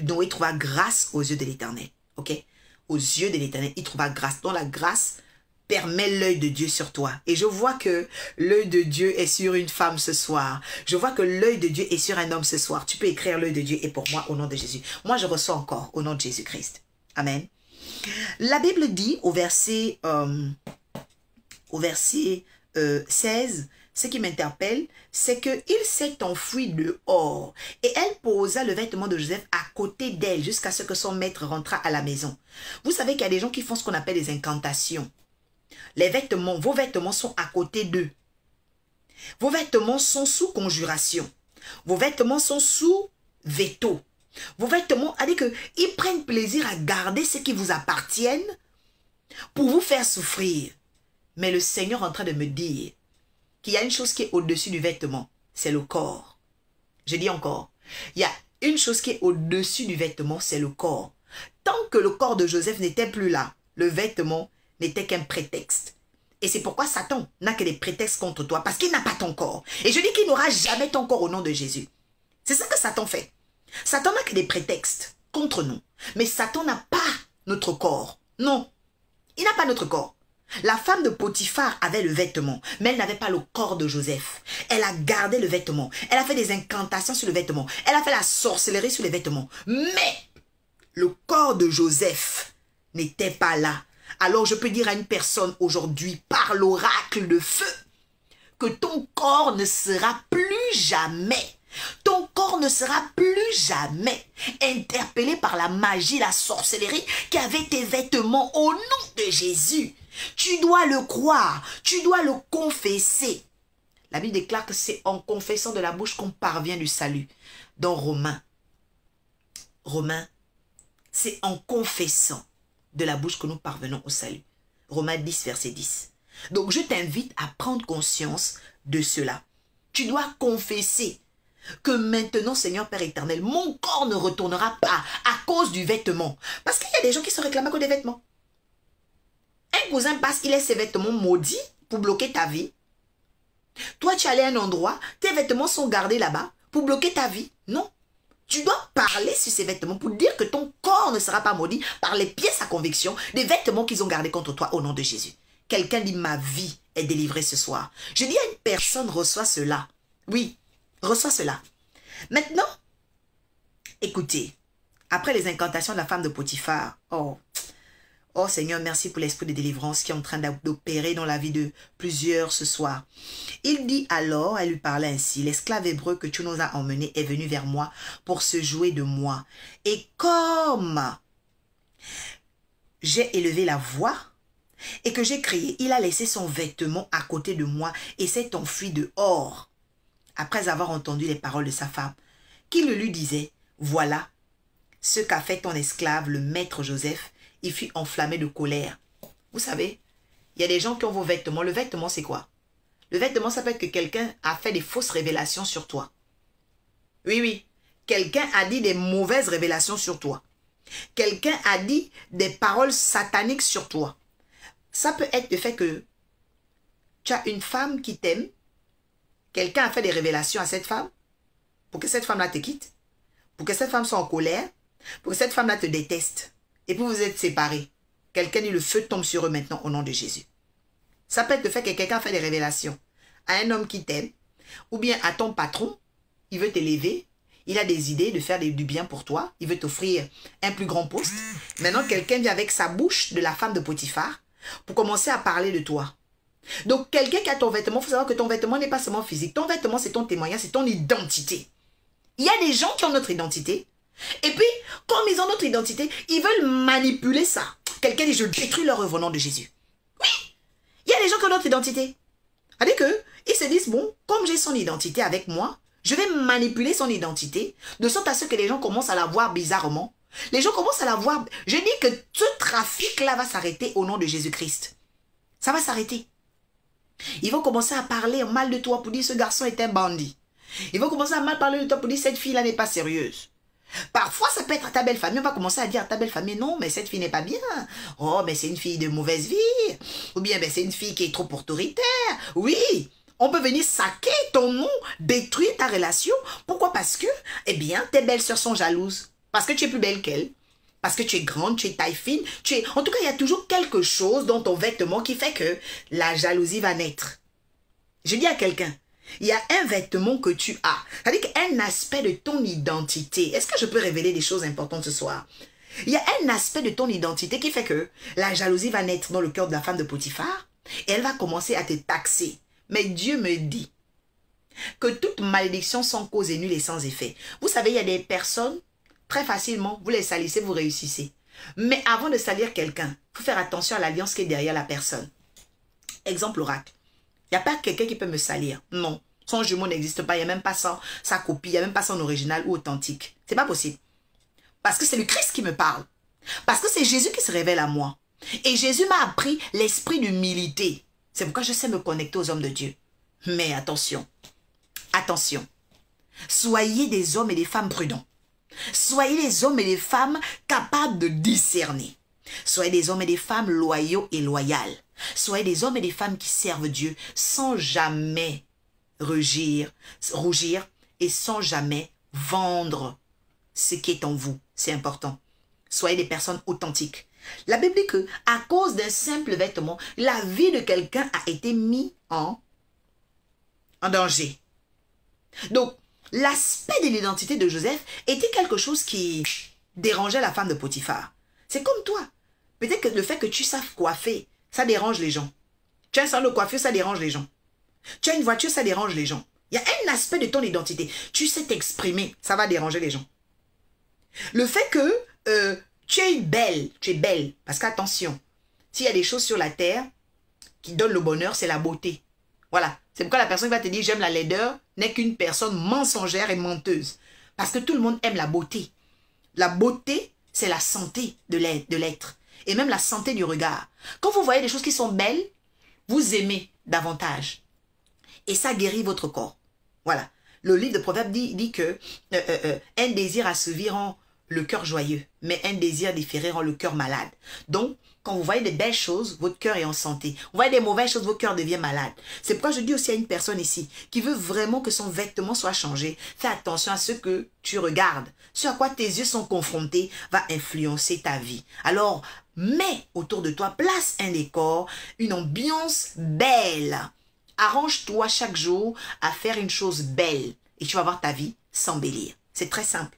Noé trouva grâce aux yeux de l'Éternel. Ok? Aux yeux de l'Éternel, il trouva grâce. Donc la grâce permet l'œil de Dieu sur toi. Et je vois que l'œil de Dieu est sur une femme ce soir. Je vois que l'œil de Dieu est sur un homme ce soir. Tu peux écrire l'œil de Dieu est pour moi au nom de Jésus. Moi, je reçois encore au nom de Jésus-Christ. Amen. La Bible dit au verset 16, ce qui m'interpelle, c'est qu'il s'est enfui dehors et elle posa le vêtement de Joseph à côté d'elle jusqu'à ce que son maître rentrât à la maison. Vous savez qu'il y a des gens qui font ce qu'on appelle des incantations. Les vêtements, vos vêtements sont à côté d'eux. Vos vêtements sont sous conjuration. Vos vêtements sont sous veto. Vos vêtements, c'est-à-dire qu'ils prennent plaisir à garder ce qui vous appartiennent pour vous faire souffrir. Mais le Seigneur est en train de me dire qu'il y a une chose qui est au-dessus du vêtement, c'est le corps. Je dis encore, il y a une chose qui est au-dessus du vêtement, c'est le corps. Tant que le corps de Joseph n'était plus là, le vêtement n'était qu'un prétexte. Et c'est pourquoi Satan n'a que des prétextes contre toi, parce qu'il n'a pas ton corps. Et je dis qu'il n'aura jamais ton corps au nom de Jésus. C'est ça que Satan fait. Satan n'a que des prétextes contre nous. Mais Satan n'a pas notre corps. Non, il n'a pas notre corps. La femme de Potiphar avait le vêtement, mais elle n'avait pas le corps de Joseph. Elle a gardé le vêtement. Elle a fait des incantations sur le vêtement. Elle a fait la sorcellerie sur les vêtements. Mais le corps de Joseph n'était pas là. Alors je peux dire à une personne aujourd'hui, par l'oracle de feu, que ton corps ne sera plus jamais. Ton corps ne sera plus jamais interpellé par la magie, la sorcellerie qui avait tes vêtements au nom de Jésus. Tu dois le croire, tu dois le confesser. La Bible déclare que c'est en confessant de la bouche qu'on parvient du salut. Dans Romains, c'est en confessant de la bouche que nous parvenons au salut. Romains 10, verset 10. Donc je t'invite à prendre conscience de cela. Tu dois confesser que maintenant, Seigneur Père éternel, mon corps ne retournera pas à cause du vêtement. Parce qu'il y a des gens qui se réclament à cause des vêtements. Un cousin passe, il laisse ses vêtements maudits pour bloquer ta vie. Toi, tu es allé à un endroit, tes vêtements sont gardés là-bas pour bloquer ta vie. Non. Tu dois parler sur ces vêtements pour dire que ton corps ne sera pas maudit par les pièces à conviction des vêtements qu'ils ont gardés contre toi au nom de Jésus. Quelqu'un dit, ma vie est délivrée ce soir. Je dis à une personne, reçois cela. Oui, reçois cela. Maintenant, écoutez, après les incantations de la femme de Potiphar, oh Seigneur, merci pour l'esprit de délivrance qui est en train d'opérer dans la vie de plusieurs ce soir. Il dit alors, elle lui parlait ainsi, l'esclave hébreu que tu nous as emmené est venu vers moi pour se jouer de moi. Et comme j'ai élevé la voix et que j'ai crié, il a laissé son vêtement à côté de moi et s'est enfui dehors. Après avoir entendu les paroles de sa femme, qui le lui disait, voilà ce qu'a fait ton esclave, le maître Joseph. Il fut enflammé de colère. Vous savez, il y a des gens qui ont vos vêtements. Le vêtement, c'est quoi? Le vêtement, ça peut être que quelqu'un a fait des fausses révélations sur toi. Oui, oui. Quelqu'un a dit des mauvaises révélations sur toi. Quelqu'un a dit des paroles sataniques sur toi. Ça peut être le fait que tu as une femme qui t'aime. Quelqu'un a fait des révélations à cette femme pour que cette femme-là te quitte. Pour que cette femme soit en colère. Pour que cette femme-là te déteste. Et puis vous êtes séparés. Quelqu'un dit le feu tombe sur eux maintenant au nom de Jésus. Ça peut être le fait que quelqu'un fait des révélations à un homme qui t'aime ou bien à ton patron. Il veut t'élever. Il a des idées de faire du bien pour toi. Il veut t'offrir un plus grand poste. Maintenant, quelqu'un vient avec sa bouche de la femme de Potiphar pour commencer à parler de toi. Donc, quelqu'un qui a ton vêtement, il faut savoir que ton vêtement n'est pas seulement physique. Ton vêtement, c'est ton témoignage, c'est ton identité. Il y a des gens qui ont notre identité. Et puis, comme ils ont notre identité, ils veulent manipuler ça. Quelqu'un dit, je détruis leur œuvre au nom de Jésus. Oui, il y a des gens qui ont notre identité. C'est-à-dire qu'ils se disent, bon, comme j'ai son identité avec moi, je vais manipuler son identité, de sorte à ce que les gens commencent à la voir bizarrement. Les gens commencent à la voir. Je dis que ce trafic-là va s'arrêter au nom de Jésus-Christ. Ça va s'arrêter. Ils vont commencer à parler mal de toi pour dire, ce garçon est un bandit. Ils vont commencer à mal parler de toi pour dire, cette fille-là n'est pas sérieuse. Parfois, ça peut être à ta belle famille. On va commencer à dire à ta belle famille, non, mais cette fille n'est pas bien. Oh, mais c'est une fille de mauvaise vie. Ou bien, c'est une fille qui est trop autoritaire. Oui, on peut venir saquer ton nom, détruire ta relation. Pourquoi? Parce que, eh bien, tes belles-sœurs sont jalouses. Parce que tu es plus belle qu'elles. Parce que tu es grande, tu es taille fine. En tout cas, il y a toujours quelque chose dans ton vêtement qui fait que la jalousie va naître. Je dis à quelqu'un, il y a un vêtement que tu as. C'est-à-dire qu'un aspect de ton identité. Est-ce que je peux révéler des choses importantes ce soir? Il y a un aspect de ton identité qui fait que la jalousie va naître dans le cœur de la femme de Potiphar et elle va commencer à te taxer. Mais Dieu me dit que toute malédiction sans cause est nulle et sans effet. Vous savez, il y a des personnes, très facilement, vous les salissez, vous réussissez. Mais avant de salir quelqu'un, il faut faire attention à l'alliance qui est derrière la personne. Exemple oracle. Il n'y a pas quelqu'un qui peut me salir. Non. Son jumeau n'existe pas. Il n'y a même pas sa copie. Il n'y a même pas son original ou authentique. C'est pas possible. Parce que c'est le Christ qui me parle. Parce que c'est Jésus qui se révèle à moi. Et Jésus m'a appris l'esprit d'humilité. C'est pourquoi je sais me connecter aux hommes de Dieu. Mais attention. Attention. Soyez des hommes et des femmes prudents. Soyez des hommes et des femmes capables de discerner. Soyez des hommes et des femmes loyaux et loyales. Soyez des hommes et des femmes qui servent Dieu sans jamais rougir et sans jamais vendre ce qui est en vous. C'est important. Soyez des personnes authentiques. La Bible dit que à cause d'un simple vêtement, la vie de quelqu'un a été mise en danger. Donc, l'aspect de l'identité de Joseph était quelque chose qui dérangeait la femme de Potiphar. C'est comme toi. Peut-être que le fait que tu saches coiffer, ça dérange les gens. Tu as un salon de coiffure, ça dérange les gens. Tu as une voiture, ça dérange les gens. Il y a un aspect de ton identité. Tu sais t'exprimer, ça va déranger les gens. Le fait que tu es belle. Parce qu'attention, s'il y a des choses sur la terre qui donnent le bonheur, c'est la beauté. Voilà. C'est pourquoi la personne qui va te dire j'aime la laideur n'est qu'une personne mensongère et menteuse. Parce que tout le monde aime la beauté. La beauté, c'est la santé de l'être. Et même la santé du regard. Quand vous voyez des choses qui sont belles, vous aimez davantage. Et ça guérit votre corps. Voilà. Le livre de Proverbes dit que un désir assouvi rend le cœur joyeux, mais un désir différé rend le cœur malade. Donc, quand vous voyez des belles choses, votre cœur est en santé. Vous voyez des mauvaises choses, votre cœur devient malade. C'est pourquoi je dis aussi à une personne ici qui veut vraiment que son vêtement soit changé. Fais attention à ce que tu regardes. Ce à quoi tes yeux sont confrontés va influencer ta vie. Alors, mets autour de toi, place un décor, une ambiance belle. Arrange-toi chaque jour à faire une chose belle et tu vas voir ta vie s'embellir. C'est très simple.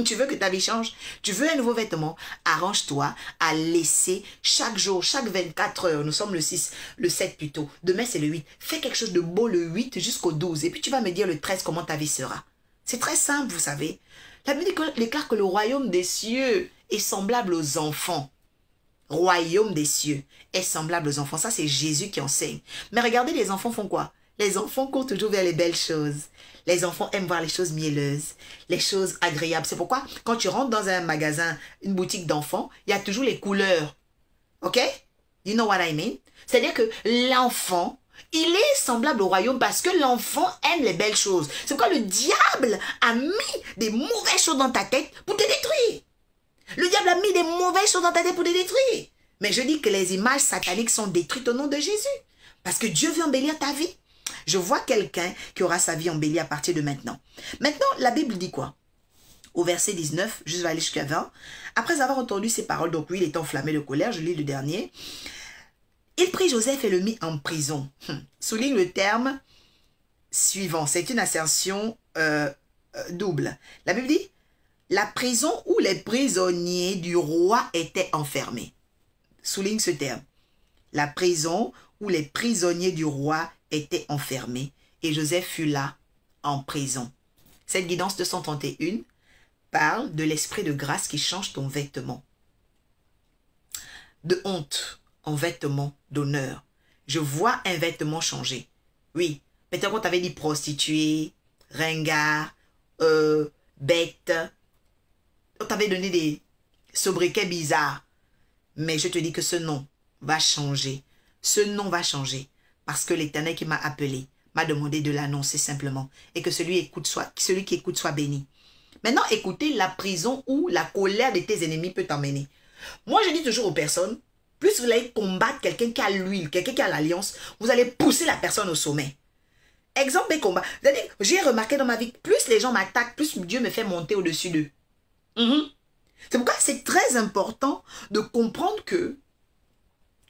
Tu veux que ta vie change? Tu veux un nouveau vêtement? Arrange-toi à laisser chaque jour, chaque 24 heures, nous sommes le 6, le 7 plutôt, demain c'est le 8, fais quelque chose de beau le 8 jusqu'au 12 et puis tu vas me dire le 13 comment ta vie sera. C'est très simple, vous savez. La Bible déclare que le royaume des cieux est semblable aux enfants. Royaume des cieux est semblable aux enfants. Ça, c'est Jésus qui enseigne. Mais regardez, les enfants font quoi? Les enfants courent toujours vers les belles choses. Les enfants aiment voir les choses mielleuses, les choses agréables. C'est pourquoi, quand tu rentres dans un magasin, une boutique d'enfants, il y a toujours les couleurs. OK? You know what I mean? C'est-à-dire que l'enfant, il est semblable au royaume parce que l'enfant aime les belles choses. C'est pourquoi le diable a mis des mauvaises choses dans ta tête pour te détruire. Le diable a mis des mauvaises choses dans ta tête pour te détruire. Mais je dis que les images sataniques sont détruites au nom de Jésus. Parce que Dieu veut embellir ta vie. Je vois quelqu'un qui aura sa vie embellie à partir de maintenant. Maintenant, la Bible dit quoi? Au verset 19, je vais aller jusqu'à 20. Après avoir entendu ces paroles, donc lui, il est enflammé de colère, je lis le dernier. Il prit Joseph et le mit en prison. Souligne le terme suivant. C'est une assertion double. La Bible dit, la prison où les prisonniers du roi étaient enfermés. Souligne ce terme. La prison où les prisonniers du roi étaient enfermés et Joseph fut là en prison. Cette guidance 231 parle de l'esprit de grâce qui change ton vêtement. De honte en vêtement d'honneur. Je vois un vêtement changer. Oui, peut-être qu'on t'avait dit prostituée, ringard, bête. On t'avait donné des sobriquets bizarres. Mais je te dis que ce nom va changer. Ce nom va changer. Parce que l'Éternel qui m'a appelé m'a demandé de l'annoncer simplement. Et que celui qui écoute soit béni. Maintenant, écoutez la prison où la colère de tes ennemis peut t'emmener. Moi, je dis toujours aux personnes, plus vous allez combattre quelqu'un qui a l'huile, quelqu'un qui a l'alliance, vous allez pousser la personne au sommet. Exemple des combats. J'ai remarqué dans ma vie, plus les gens m'attaquent, plus Dieu me fait monter au-dessus d'eux. C'est pourquoi c'est très important de comprendre que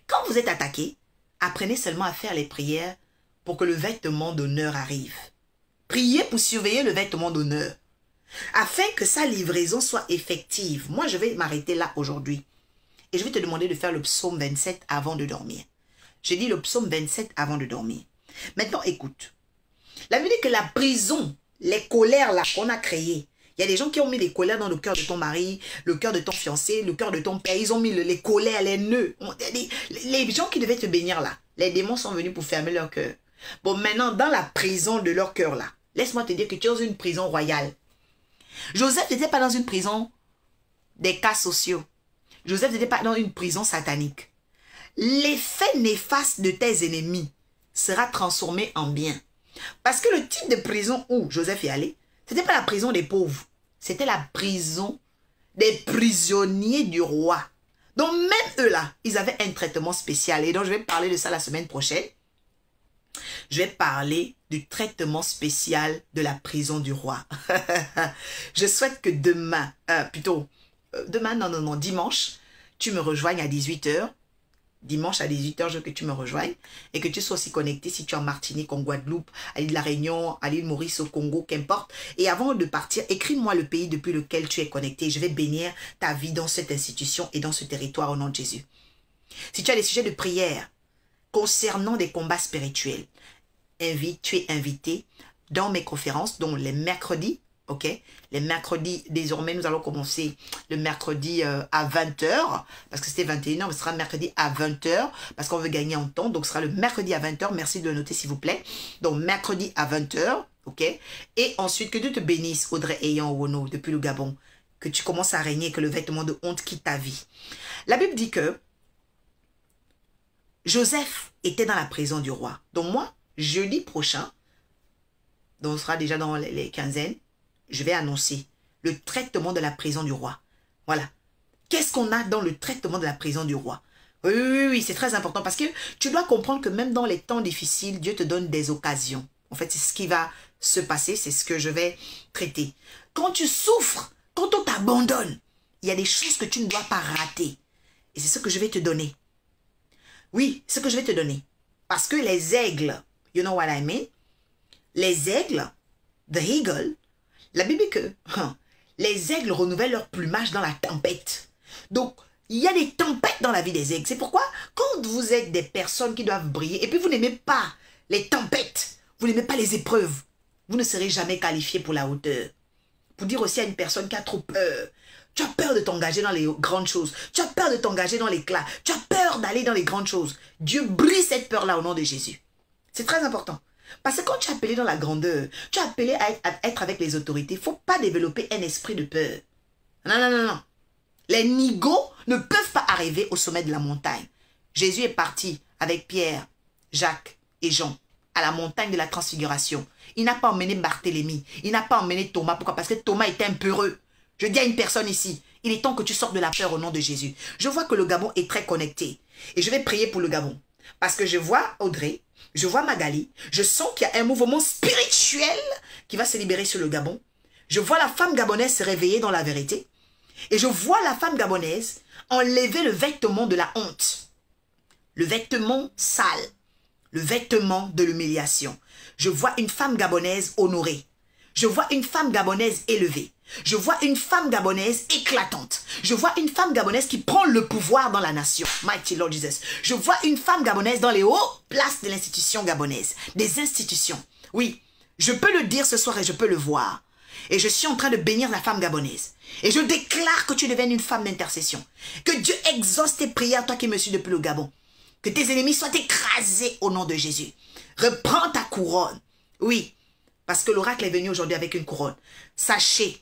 quand vous êtes attaqué, apprenez seulement à faire les prières pour que le vêtement d'honneur arrive. Priez pour surveiller le vêtement d'honneur. afin que sa livraison soit effective. Moi, je vais m'arrêter là aujourd'hui. Et je vais te demander de faire le psaume 27 avant de dormir. Je dis le psaume 27 avant de dormir. Maintenant, écoute. La Bible dit que la prison, les colères là qu'on a créées, il y a des gens qui ont mis les colères dans le cœur de ton mari, le cœur de ton fiancé, le cœur de ton père. Ils ont mis les colères, les nœuds. Les gens qui devaient te bénir là, les démons sont venus pour fermer leur cœur. Bon, maintenant, dans la prison de leur cœur là, laisse-moi te dire que tu es dans une prison royale. Joseph n'était pas dans une prison des cas sociaux. Joseph n'était pas dans une prison satanique. L'effet néfaste de tes ennemis sera transformé en bien. Parce que le type de prison où Joseph est allé, ce n'était pas la prison des pauvres. C'était la prison des prisonniers du roi. Donc même eux là, ils avaient un traitement spécial. Et donc je vais parler de ça la semaine prochaine. Je vais parler du traitement spécial de la prison du roi. Je souhaite que demain, dimanche, tu me rejoignes à 18 h. Dimanche à 18 h, je veux que tu me rejoignes et que tu sois aussi connecté si tu es en Martinique, en Guadeloupe, à l'île de la Réunion, à l'île Maurice, au Congo, qu'importe. Et avant de partir, écris-moi le pays depuis lequel tu es connecté. Je vais bénir ta vie dans cette institution et dans ce territoire au nom de Jésus. Si tu as des sujets de prière concernant des combats spirituels, tu es invité dans mes conférences, dont les mercredis, ok? Les mercredis, désormais, nous allons commencer le mercredi à 20 h, parce que c'était 21 h, mais ce sera mercredi à 20 h, parce qu'on veut gagner en temps, donc ce sera le mercredi à 20 h, merci de le noter s'il vous plaît. Donc, mercredi à 20 h, ok? Et ensuite, que Dieu te bénisse, Audrey Ayant Wono, depuis le Gabon, que tu commences à régner, que le vêtement de honte quitte ta vie. La Bible dit que Joseph était dans la prison du roi. Donc moi, jeudi prochain, donc on sera déjà dans les quinzaines, je vais annoncer le traitement de la prison du roi. Voilà. Qu'est-ce qu'on a dans le traitement de la prison du roi? Oui, c'est très important parce que tu dois comprendre que même dans les temps difficiles, Dieu te donne des occasions. En fait, c'est ce qui va se passer, c'est ce que je vais traiter. Quand tu souffres, quand on t'abandonne, il y a des choses que tu ne dois pas rater. Et c'est ce que je vais te donner. Oui, ce que je vais te donner. Parce que les aigles, you know what I mean? Les aigles, the eagle, la Bible dit que les aigles renouvellent leur plumage dans la tempête. Donc, il y a des tempêtes dans la vie des aigles. C'est pourquoi, quand vous êtes des personnes qui doivent briller, et puis vous n'aimez pas les tempêtes, vous n'aimez pas les épreuves, vous ne serez jamais qualifié pour la hauteur. Pour dire aussi à une personne qui a trop peur, tu as peur de t'engager dans les grandes choses. Tu as peur de t'engager dans l'éclat. Tu as peur d'aller dans les grandes choses. Dieu brise cette peur-là au nom de Jésus. C'est très important. Parce que quand tu es appelé dans la grandeur, tu es appelé à être avec les autorités, il ne faut pas développer un esprit de peur. Non. Les nigauds ne peuvent pas arriver au sommet de la montagne. Jésus est parti avec Pierre, Jacques et Jean à la montagne de la transfiguration. Il n'a pas emmené Barthélemy. Il n'a pas emmené Thomas. Pourquoi? Parce que Thomas était un peureux. Je dis à une personne ici, il est temps que tu sortes de la peur au nom de Jésus. Je vois que le Gabon est très connecté. Et je vais prier pour le Gabon. Parce que je vois Audrey, je vois Magali, je sens qu'il y a un mouvement spirituel qui va se libérer sur le Gabon. Je vois la femme gabonaise se réveiller dans la vérité. Et je vois la femme gabonaise enlever le vêtement de la honte. Le vêtement sale. Le vêtement de l'humiliation. Je vois une femme gabonaise honorée. Je vois une femme gabonaise élevée. Je vois une femme gabonaise éclatante. Je vois une femme gabonaise qui prend le pouvoir dans la nation. Mighty Lord Jesus. Je vois une femme gabonaise dans les hautes places de l'institution gabonaise. Des institutions. Oui, je peux le dire ce soir et je peux le voir. Et je suis en train de bénir la femme gabonaise. Et je déclare que tu deviennes une femme d'intercession. Que Dieu exauce tes prières, toi qui me suis depuis le Gabon. Que tes ennemis soient écrasés au nom de Jésus. Reprends ta couronne. Oui, parce que l'oracle est venu aujourd'hui avec une couronne. Sachez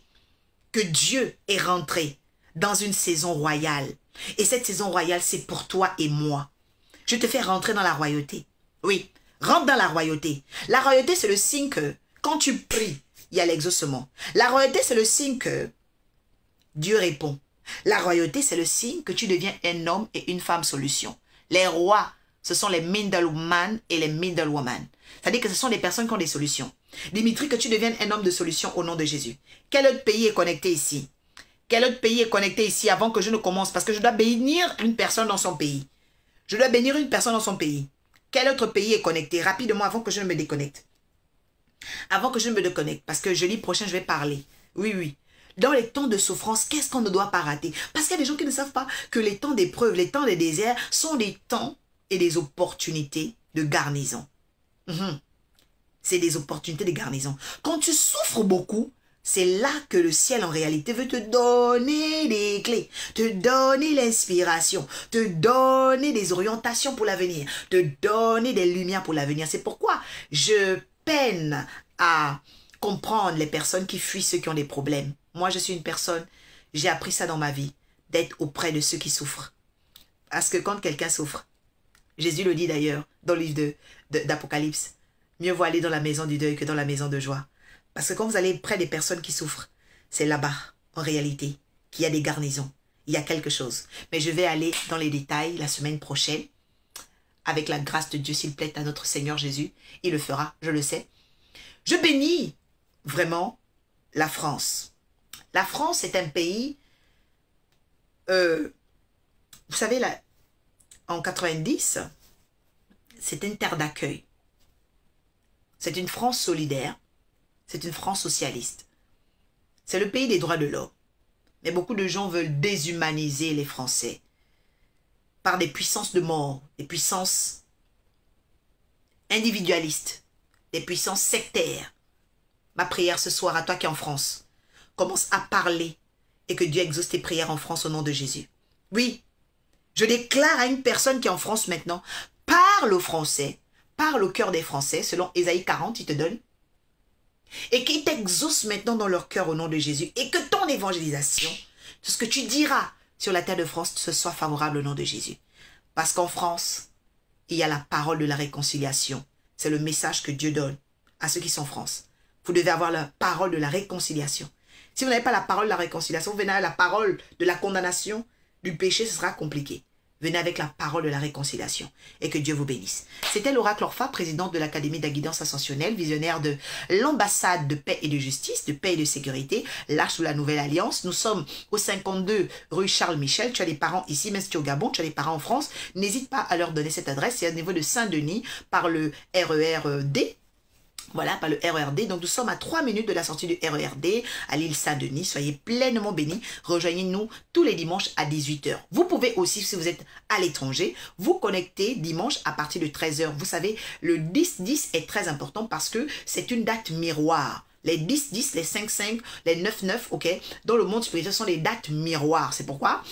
que Dieu est rentré dans une saison royale. Et cette saison royale, c'est pour toi et moi. Je te fais rentrer dans la royauté. Oui, rentre dans la royauté. La royauté, c'est le signe que quand tu pries, il y a l'exaucement. La royauté, c'est le signe que Dieu répond. La royauté, c'est le signe que tu deviens un homme et une femme solution. Les rois, ce sont les middlemen et les middlewomen. C'est-à-dire que ce sont des personnes qui ont des solutions. Dimitri, que tu deviennes un homme de solution au nom de Jésus. Quel autre pays est connecté ici? Quel autre pays est connecté ici avant que je ne commence? Parce que je dois bénir une personne dans son pays. Je dois bénir une personne dans son pays. Quel autre pays est connecté? Rapidement, avant que je ne me déconnecte. Avant que je ne me déconnecte. Parce que jeudi prochain, je vais parler Oui, oui. Dans les temps de souffrance, qu'est-ce qu'on ne doit pas rater? Parce qu'il y a des gens qui ne savent pas que les temps d'épreuve, les temps des déserts sont des temps et des opportunités de garnison. C'est des opportunités de garnison. Quand tu souffres beaucoup, c'est là que le ciel en réalité veut te donner des clés, te donner l'inspiration, te donner des orientations pour l'avenir, te donner des lumières pour l'avenir. C'est pourquoi je peine à comprendre les personnes qui fuient ceux qui ont des problèmes. Moi, je suis une personne, j'ai appris ça dans ma vie, d'être auprès de ceux qui souffrent. Parce que quand quelqu'un souffre, Jésus le dit d'ailleurs dans le livre d'Apocalypse, mieux vaut aller dans la maison du deuil que dans la maison de joie. Parce que quand vous allez près des personnes qui souffrent, c'est là-bas, en réalité, qu'il y a des garnisons. Il y a quelque chose. Mais je vais aller dans les détails la semaine prochaine. Avec la grâce de Dieu, s'il plaît à notre Seigneur Jésus. Il le fera, je le sais. Je bénis vraiment la France. La France est un pays... vous savez, là, en 90, c'est une terre d'accueil. C'est une France solidaire. C'est une France socialiste. C'est le pays des droits de l'homme. Mais beaucoup de gens veulent déshumaniser les Français par des puissances de mort, des puissances individualistes, des puissances sectaires. Ma prière ce soir à toi qui es en France, commence à parler et que Dieu exauce tes prières en France au nom de Jésus. Oui, je déclare à une personne qui est en France maintenant, parle aux Français, parle au cœur des Français, selon Ésaïe 40, il te donne, et qui t'exauce maintenant dans leur cœur au nom de Jésus, et que ton évangélisation, tout ce que tu diras sur la terre de France, ce soit favorable au nom de Jésus. Parce qu'en France, il y a la parole de la réconciliation. C'est le message que Dieu donne à ceux qui sont en France. Vous devez avoir la parole de la réconciliation. Si vous n'avez pas la parole de la réconciliation, vous venez avec la parole de la condamnation du péché, ce sera compliqué. Venez avec la parole de la réconciliation et que Dieu vous bénisse. C'était l'oracle Orpha, présidente de l'Académie de la guidance ascensionnelle, visionnaire de l'ambassade de paix et de justice, de paix et de sécurité, là sous la Nouvelle Alliance. Nous sommes au 52 rue Charles Michel. Tu as des parents ici, même si tu es au Gabon, tu as des parents en France. N'hésite pas à leur donner cette adresse. C'est au niveau de Saint-Denis par le RER-D. Voilà, par le RERD. Donc, nous sommes à 3 minutes de la sortie du RERD à l'île Saint-Denis. Soyez pleinement bénis. Rejoignez-nous tous les dimanches à 18 h. Vous pouvez aussi, si vous êtes à l'étranger, vous connecter dimanche à partir de 13 h. Vous savez, le 10-10 est très important parce que c'est une date miroir. Les 10-10, les 5-5, les 9-9, ok, dans le monde spirituel, sont les dates miroirs. C'est pourquoi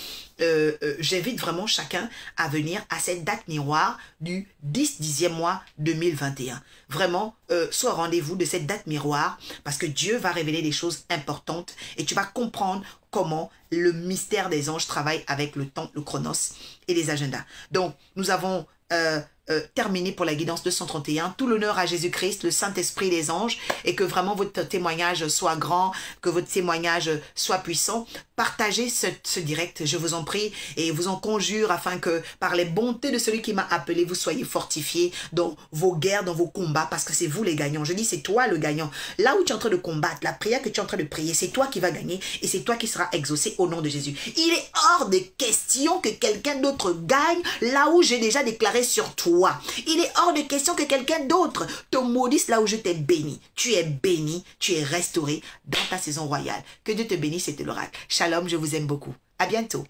j'invite vraiment chacun à venir à cette date miroir du 10e mois 2021. Vraiment, sois au rendez-vous de cette date miroir parce que Dieu va révéler des choses importantes et tu vas comprendre comment le mystère des anges travaille avec le temps, le chronos et les agendas. Donc, nous avons... terminé pour la guidance 231. Tout l'honneur à Jésus-Christ, le Saint-Esprit des anges, et que vraiment votre témoignage soit grand, que votre témoignage soit puissant. Partagez ce direct, je vous en prie, et vous en conjure afin que par les bontés de celui qui m'a appelé, vous soyez fortifiés dans vos guerres, dans vos combats, parce que c'est vous les gagnants. Je dis, c'est toi le gagnant. Là où tu es en train de combattre, la prière que tu es en train de prier, c'est toi qui vas gagner, et c'est toi qui seras exaucé au nom de Jésus. Il est hors de question que quelqu'un d'autre gagne là où j'ai déjà déclaré sur toi. Il est hors de question que quelqu'un d'autre te maudisse là où je t'ai béni. Tu es restauré dans ta saison royale. Que Dieu te bénisse, c'était l'oracle. Shalom, je vous aime beaucoup. À bientôt.